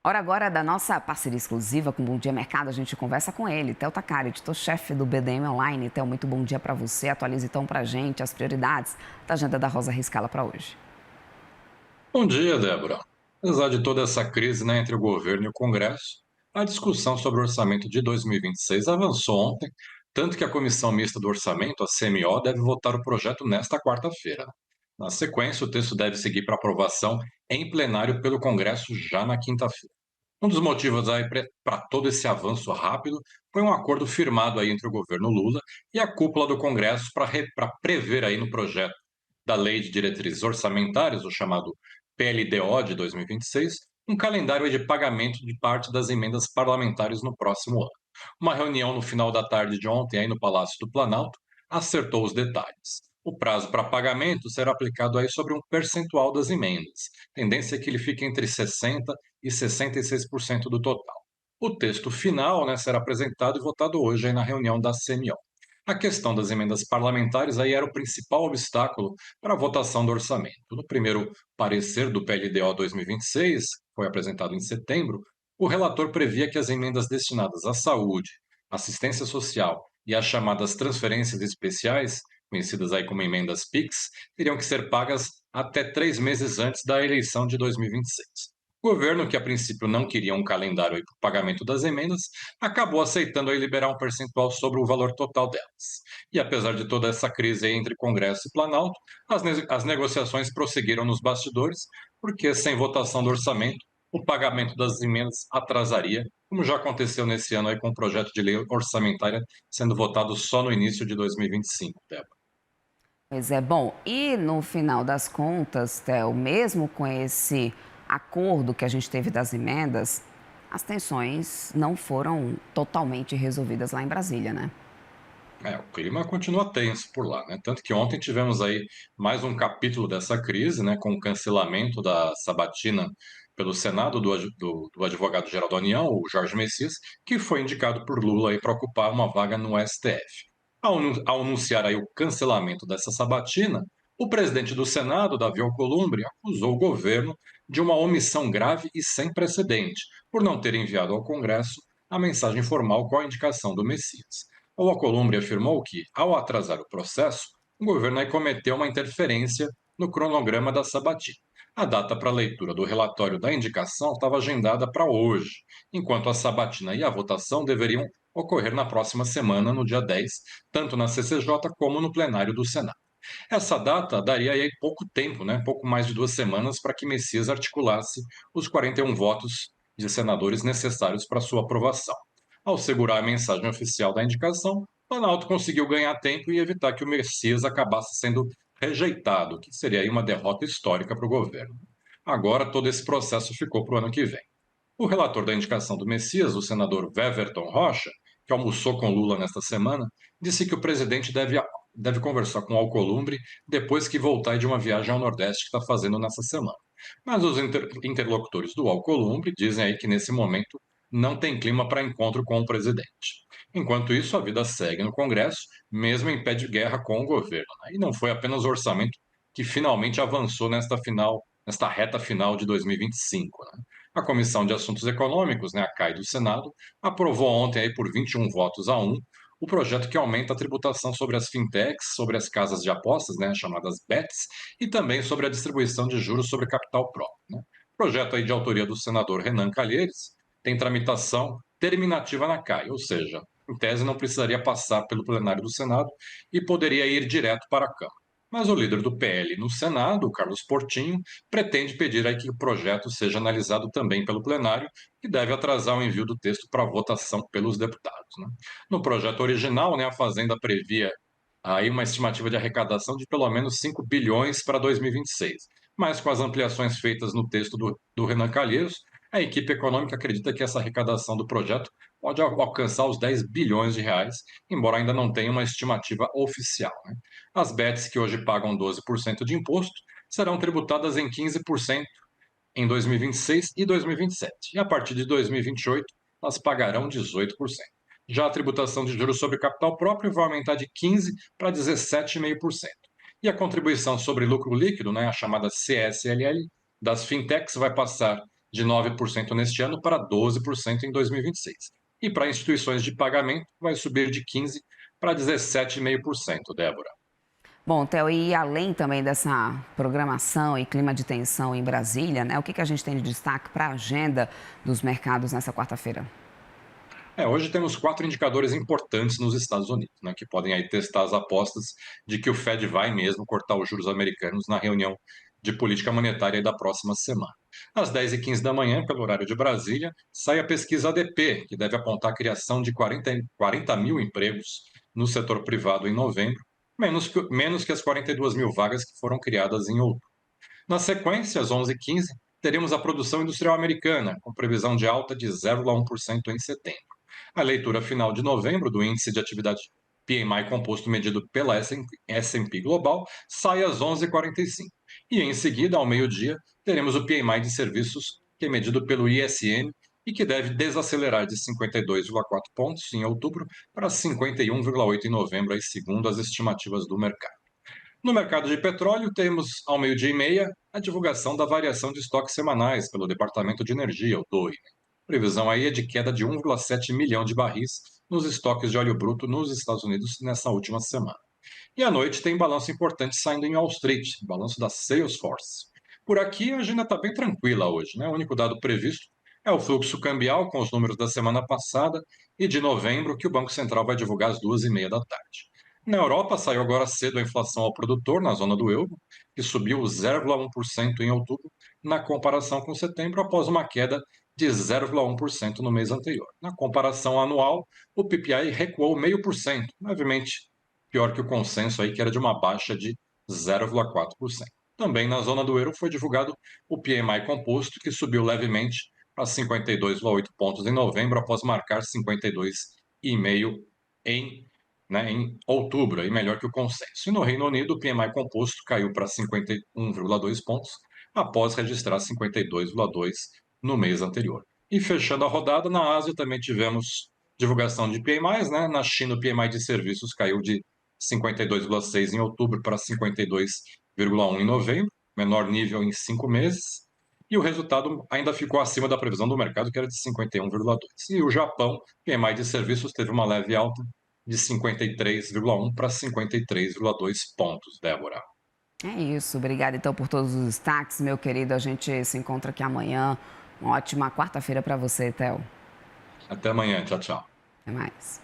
Hora agora da nossa parceria exclusiva com Bom Dia Mercado, a gente conversa com ele, Theo Takari, editor-chefe do BDM Online. Theo, muito bom dia para você. Atualize então para a gente as prioridades da agenda da Rosa Riscala para hoje. Bom dia, Débora. Apesar de toda essa crise, entre o governo e o Congresso, a discussão sobre o orçamento de 2026 avançou ontem, tanto que a Comissão Mista do Orçamento, a CMO, deve votar o projeto nesta quarta-feira. Na sequência, o texto deve seguir para aprovação em plenário pelo Congresso já na quinta-feira. Um dos motivos aí para todo esse avanço rápido foi um acordo firmado aí entre o governo Lula e a cúpula do Congresso para prever aí no projeto da Lei de Diretrizes Orçamentárias, o chamado PLDO de 2026, um calendário aí de pagamento de parte das emendas parlamentares no próximo ano. Uma reunião no final da tarde de ontem aí no Palácio do Planalto acertou os detalhes. O prazo para pagamento será aplicado aí sobre um percentual das emendas. Tendência é que ele fique entre 60 e 66% do total. O texto final, será apresentado e votado hoje aí na reunião da CMO. A questão das emendas parlamentares aí era o principal obstáculo para a votação do orçamento. No primeiro parecer do PLDO 2026, que foi apresentado em setembro, o relator previa que as emendas destinadas à saúde, assistência social e às chamadas transferências especiais, conhecidas aí como emendas PIX, teriam que ser pagas até 3 meses antes da eleição de 2026. O governo, que a princípio não queria um calendário para o pagamento das emendas, acabou aceitando aí liberar um percentual sobre o valor total delas. E apesar de toda essa crise aí entre Congresso e Planalto, as negociações prosseguiram nos bastidores, porque sem votação do orçamento, o pagamento das emendas atrasaria, como já aconteceu nesse ano aí com o projeto de lei orçamentária sendo votado só no início de 2025, Débora. Pois é, bom, e no final das contas, Theo, mesmo com esse acordo que a gente teve das emendas, as tensões não foram totalmente resolvidas lá em Brasília, né? O clima continua tenso por lá, Tanto que ontem tivemos aí mais um capítulo dessa crise, com o cancelamento da sabatina pelo Senado do advogado-geral da União, o Jorge Messias, que foi indicado por Lula aí para ocupar uma vaga no STF. Ao anunciar aí o cancelamento dessa sabatina, o presidente do Senado, Davi Alcolumbre, acusou o governo de uma omissão grave e sem precedente, por não ter enviado ao Congresso a mensagem formal com a indicação do Messias. O Alcolumbre afirmou que, ao atrasar o processo, o governo aí cometeu uma interferência no cronograma da sabatina. A data para a leitura do relatório da indicação estava agendada para hoje, enquanto a sabatina e a votação deveriam ocorrer na próxima semana, no dia 10, tanto na CCJ como no plenário do Senado. Essa data daria aí pouco tempo, pouco mais de 2 semanas, para que Messias articulasse os 41 votos de senadores necessários para sua aprovação. Ao segurar a mensagem oficial da indicação, Planalto conseguiu ganhar tempo e evitar que o Messias acabasse sendo rejeitado, que seria aí uma derrota histórica para o governo. Agora, todo esse processo ficou para o ano que vem. O relator da indicação do Messias, o senador Weverton Rocha, que almoçou com Lula nesta semana, disse que o presidente deve conversar com Alcolumbre depois que voltar de uma viagem ao Nordeste que está fazendo nessa semana. Mas os interlocutores do Alcolumbre dizem aí que nesse momento não tem clima para encontro com o presidente. Enquanto isso, a vida segue no Congresso, mesmo em pé de guerra com o governo. E não foi apenas o orçamento que finalmente avançou nesta reta final de 2025. A Comissão de Assuntos Econômicos, a CAI do Senado, aprovou ontem aí por 21 votos a 1 o projeto que aumenta a tributação sobre as fintechs, sobre as casas de apostas, chamadas BETs, e também sobre a distribuição de juros sobre capital próprio. O projeto aí de autoria do senador Renan Calheiros tem tramitação terminativa na CAI, ou seja, em tese não precisaria passar pelo plenário do Senado e poderia ir direto para a Câmara. Mas o líder do PL no Senado, Carlos Portinho, pretende pedir aí que o projeto seja analisado também pelo plenário, que deve atrasar o envio do texto para votação pelos deputados. No projeto original, a Fazenda previa aí uma estimativa de arrecadação de pelo menos 5 bilhões para 2026. Mas com as ampliações feitas no texto do Renan Calheiros, a equipe econômica acredita que essa arrecadação do projeto pode alcançar os 10 bilhões de reais, embora ainda não tenha uma estimativa oficial. As bets que hoje pagam 12% de imposto serão tributadas em 15% em 2026 e 2027. E a partir de 2028, elas pagarão 18%. Já a tributação de juros sobre capital próprio vai aumentar de 15% para 17,5%. E a contribuição sobre lucro líquido, a chamada CSLL, das fintechs vai passar de 9% neste ano para 12% em 2026. E para instituições de pagamento, vai subir de 15% para 17,5%, Débora. Bom, Theo, e além também dessa programação e clima de tensão em Brasília, né? O que a gente tem de destaque para a agenda dos mercados nessa quarta-feira? Hoje temos quatro indicadores importantes nos Estados Unidos, né, que podem aí testar as apostas de que o Fed vai mesmo cortar os juros americanos na reunião de política monetária da próxima semana. Às 10h15 da manhã, pelo horário de Brasília, sai a pesquisa ADP, que deve apontar a criação de 40 mil empregos no setor privado em novembro, menos que as 42 mil vagas que foram criadas em outubro. Na sequência, às 11h15, teremos a produção industrial americana, com previsão de alta de 0,1% em setembro. A leitura final de novembro do índice de atividade PMI composto medido pela S&P Global sai às 11h45. E em seguida, ao meio-dia, teremos o PMI de serviços, que é medido pelo ISM e que deve desacelerar de 52,4 pontos em outubro para 51,8 em novembro, aí, segundo as estimativas do mercado. No mercado de petróleo, temos ao meio-dia e meia a divulgação da variação de estoques semanais pelo Departamento de Energia, o DOE. A previsão aí é de queda de 1,7 milhão de barris nos estoques de óleo bruto nos Estados Unidos nessa última semana. E à noite tem balanço importante saindo em Wall Street, balanço da Salesforce. Por aqui a agenda está bem tranquila hoje, né? O único dado previsto é o fluxo cambial com os números da semana passada e de novembro, que o Banco Central vai divulgar às 2h30 da tarde. Na Europa, saiu agora cedo a inflação ao produtor na zona do euro, que subiu 0,1% em outubro, na comparação com setembro, após uma queda de 0,1% no mês anterior. Na comparação anual, o PPI recuou 0,5%, levemente pior que o consenso aí, que era de uma baixa de 0,4%. Também na zona do euro foi divulgado o PMI composto, que subiu levemente para 52,8 pontos em novembro, após marcar 52,5 em outubro, aí melhor que o consenso. E no Reino Unido, o PMI composto caiu para 51,2 pontos, após registrar 52,2 no mês anterior. E fechando a rodada, na Ásia também tivemos divulgação de PMIs, né? Na China, o PMI de serviços caiu de 52,6 em outubro para 52,1 em novembro, menor nível em 5 meses. E o resultado ainda ficou acima da previsão do mercado, que era de 51,2. E o Japão, PMI de serviços, teve uma leve alta de 53,1 para 53,2 pontos, Débora. É isso. Obrigada, então, por todos os destaques, meu querido. A gente se encontra aqui amanhã. Uma ótima quarta-feira para você, Theo. Até amanhã. Tchau, tchau. Até mais.